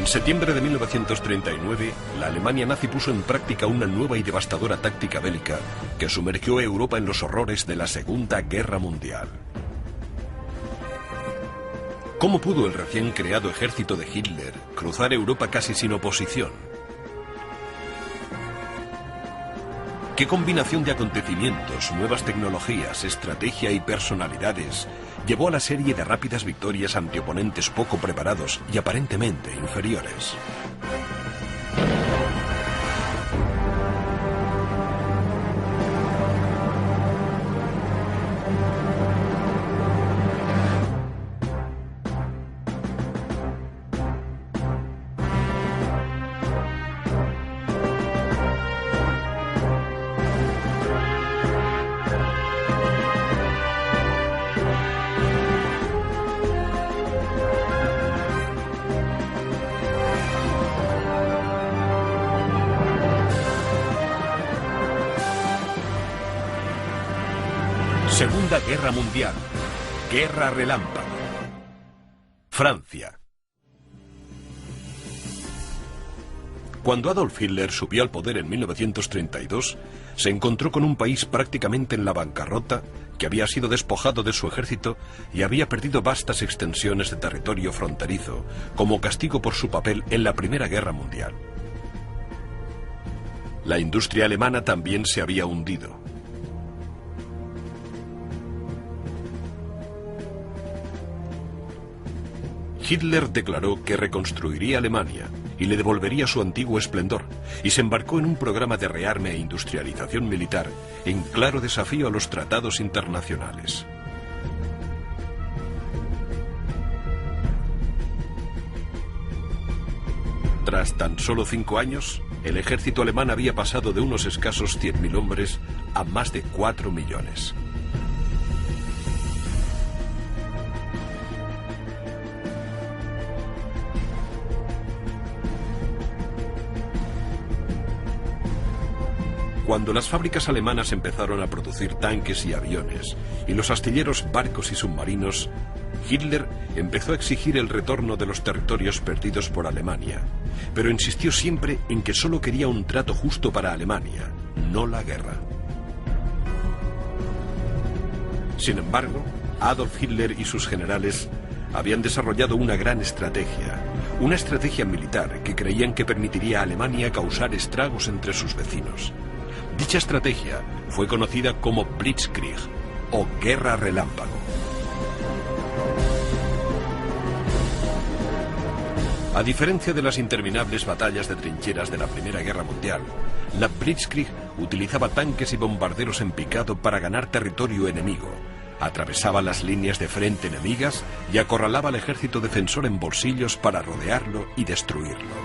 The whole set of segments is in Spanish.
septiembre de 1939, la Alemania nazi puso en práctica una nueva y devastadora táctica bélica que sumergió a Europa en los horrores de la Segunda Guerra Mundial. ¿Cómo pudo el recién creado ejército de Hitler cruzar Europa casi sin oposición? ¿Qué combinación de acontecimientos, nuevas tecnologías, estrategia y personalidades llevó a la serie de rápidas victorias ante oponentes poco preparados y aparentemente inferiores? Segunda Guerra Mundial. Guerra relámpago. Francia. Cuando Adolf Hitler subió al poder en 1932, se encontró con un país prácticamente en la bancarrota, que había sido despojado de su ejército y había perdido vastas extensiones de territorio fronterizo, como castigo por su papel en la Primera Guerra Mundial. La industria alemana también se había hundido. Hitler declaró que reconstruiría Alemania y le devolvería su antiguo esplendor, y se embarcó en un programa de rearme e industrialización militar en claro desafío a los tratados internacionales. Tras tan solo 5 años, el ejército alemán había pasado de unos escasos 100.000 hombres a más de 4 millones. Cuando las fábricas alemanas empezaron a producir tanques y aviones, y los astilleros barcos y submarinos, Hitler empezó a exigir el retorno de los territorios perdidos por Alemania, pero insistió siempre en que solo quería un trato justo para Alemania, no la guerra. Sin embargo, Adolf Hitler y sus generales habían desarrollado una gran estrategia, una estrategia militar que creían que permitiría a Alemania causar estragos entre sus vecinos. Dicha estrategia fue conocida como Blitzkrieg, o Guerra Relámpago. A diferencia de las interminables batallas de trincheras de la Primera Guerra Mundial, la Blitzkrieg utilizaba tanques y bombarderos en picado para ganar territorio enemigo, atravesaba las líneas de frente enemigas y acorralaba al ejército defensor en bolsillos para rodearlo y destruirlo.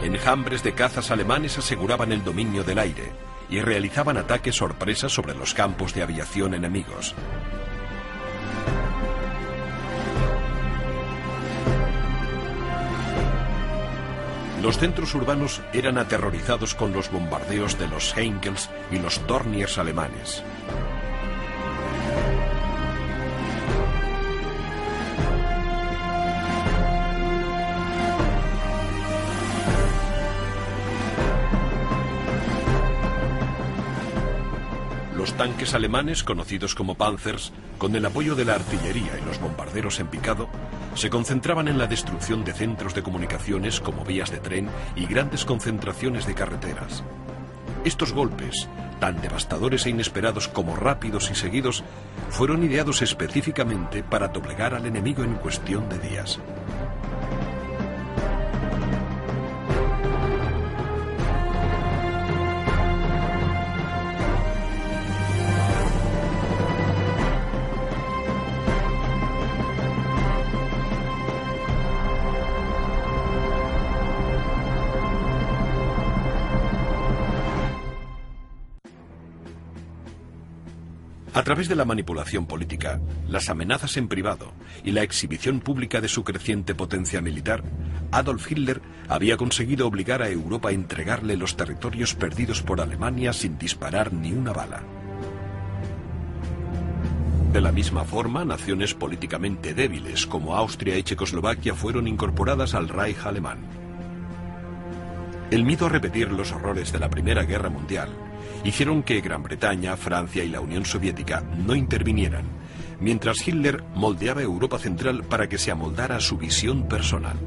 Enjambres de cazas alemanes aseguraban el dominio del aire y realizaban ataques sorpresa sobre los campos de aviación enemigos. Los centros urbanos eran aterrorizados con los bombardeos de los Henkels y los Dorniers alemanes. Los tanques alemanes, conocidos como Panzers, con el apoyo de la artillería y los bombarderos en picado, se concentraban en la destrucción de centros de comunicaciones como vías de tren y grandes concentraciones de carreteras. Estos golpes, tan devastadores e inesperados como rápidos y seguidos, fueron ideados específicamente para doblegar al enemigo en cuestión de días. A través de la manipulación política, las amenazas en privado y la exhibición pública de su creciente potencia militar, Adolf Hitler había conseguido obligar a Europa a entregarle los territorios perdidos por Alemania sin disparar ni una bala. De la misma forma, naciones políticamente débiles como Austria y Checoslovaquia fueron incorporadas al Reich alemán. El miedo a repetir los horrores de la Primera Guerra Mundial hicieron que Gran Bretaña, Francia y la Unión Soviética no intervinieran, mientras Hitler moldeaba Europa Central para que se amoldara a su visión personal.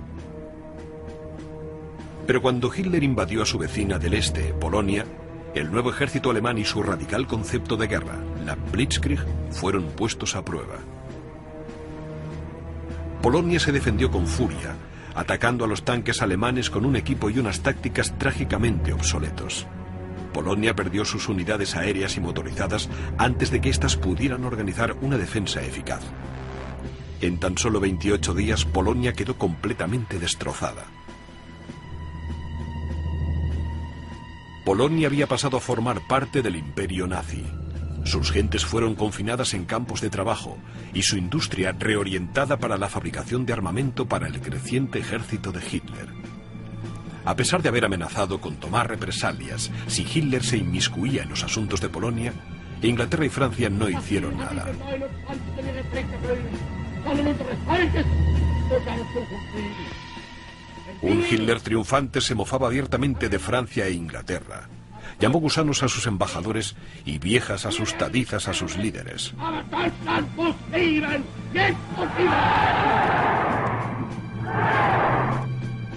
Pero cuando Hitler invadió a su vecina del este, Polonia, el nuevo ejército alemán y su radical concepto de guerra, la Blitzkrieg, fueron puestos a prueba. Polonia se defendió con furia, atacando a los tanques alemanes con un equipo y unas tácticas trágicamente obsoletos. Polonia perdió sus unidades aéreas y motorizadas antes de que éstas pudieran organizar una defensa eficaz. En tan solo 28 días, Polonia quedó completamente destrozada. Polonia había pasado a formar parte del imperio nazi. Sus gentes fueron confinadas en campos de trabajo y su industria reorientada para la fabricación de armamento para el creciente ejército de Hitler. A pesar de haber amenazado con tomar represalias si Hitler se inmiscuía en los asuntos de Polonia, Inglaterra y Francia no hicieron nada. Un Hitler triunfante se mofaba abiertamente de Francia e Inglaterra. Llamó gusanos a sus embajadores y viejas asustadizas a sus líderes.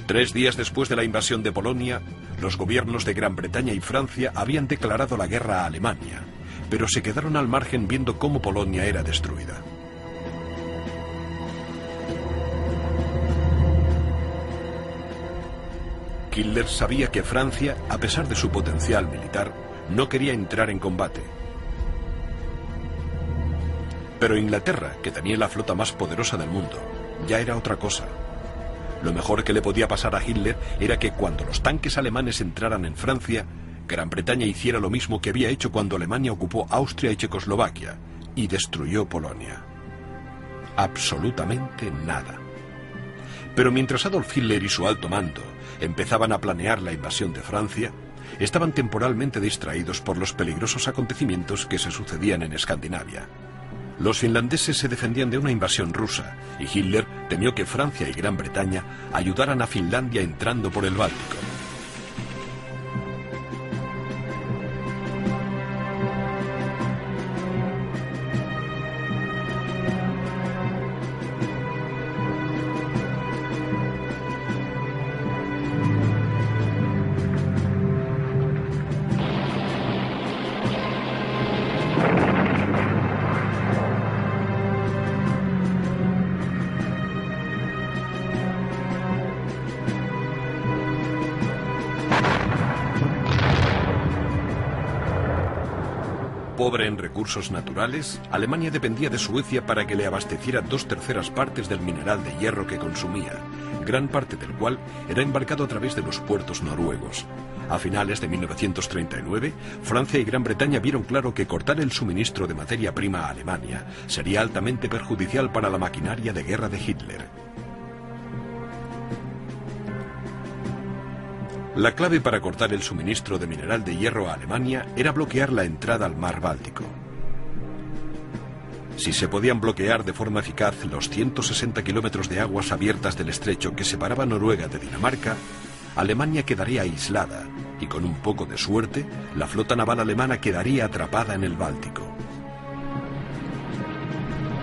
3 días después de la invasión de Polonia, los gobiernos de Gran Bretaña y Francia habían declarado la guerra a Alemania, pero se quedaron al margen viendo cómo Polonia era destruida. Hitler sabía que Francia, a pesar de su potencial militar, no quería entrar en combate. Pero Inglaterra, que tenía la flota más poderosa del mundo, ya era otra cosa. Lo mejor que le podía pasar a Hitler era que cuando los tanques alemanes entraran en Francia, Gran Bretaña hiciera lo mismo que había hecho cuando Alemania ocupó Austria y Checoslovaquia y destruyó Polonia. Absolutamente nada. Pero mientras Adolf Hitler y su alto mando empezaban a planear la invasión de Francia, estaban temporalmente distraídos por los peligrosos acontecimientos que se sucedían en Escandinavia. Los finlandeses se defendían de una invasión rusa y Hitler temió que Francia y Gran Bretaña ayudaran a Finlandia entrando por el Báltico. Pobre en recursos naturales, Alemania dependía de Suecia para que le abasteciera 2/3 partes del mineral de hierro que consumía, gran parte del cual era embarcado a través de los puertos noruegos. A finales de 1939, Francia y Gran Bretaña vieron claro que cortar el suministro de materia prima a Alemania sería altamente perjudicial para la maquinaria de guerra de Hitler. La clave para cortar el suministro de mineral de hierro a Alemania era bloquear la entrada al mar Báltico. Si se podían bloquear de forma eficaz los 160 kilómetros de aguas abiertas del estrecho que separaba Noruega de Dinamarca, Alemania quedaría aislada y con un poco de suerte, la flota naval alemana quedaría atrapada en el Báltico.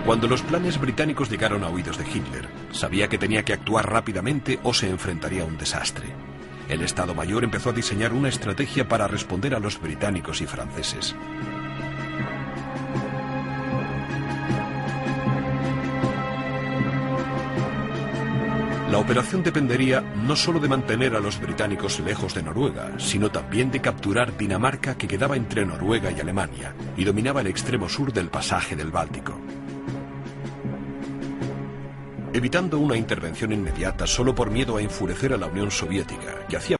Cuando los planes británicos llegaron a oídos de Hitler, sabía que tenía que actuar rápidamente o se enfrentaría a un desastre. El Estado Mayor empezó a diseñar una estrategia para responder a los británicos y franceses. La operación dependería no solo de mantener a los británicos lejos de Noruega, sino también de capturar Dinamarca, que quedaba entre Noruega y Alemania, y dominaba el extremo sur del pasaje del Báltico. Evitando una intervención inmediata solo por miedo a enfurecer a la Unión Soviética, que hacía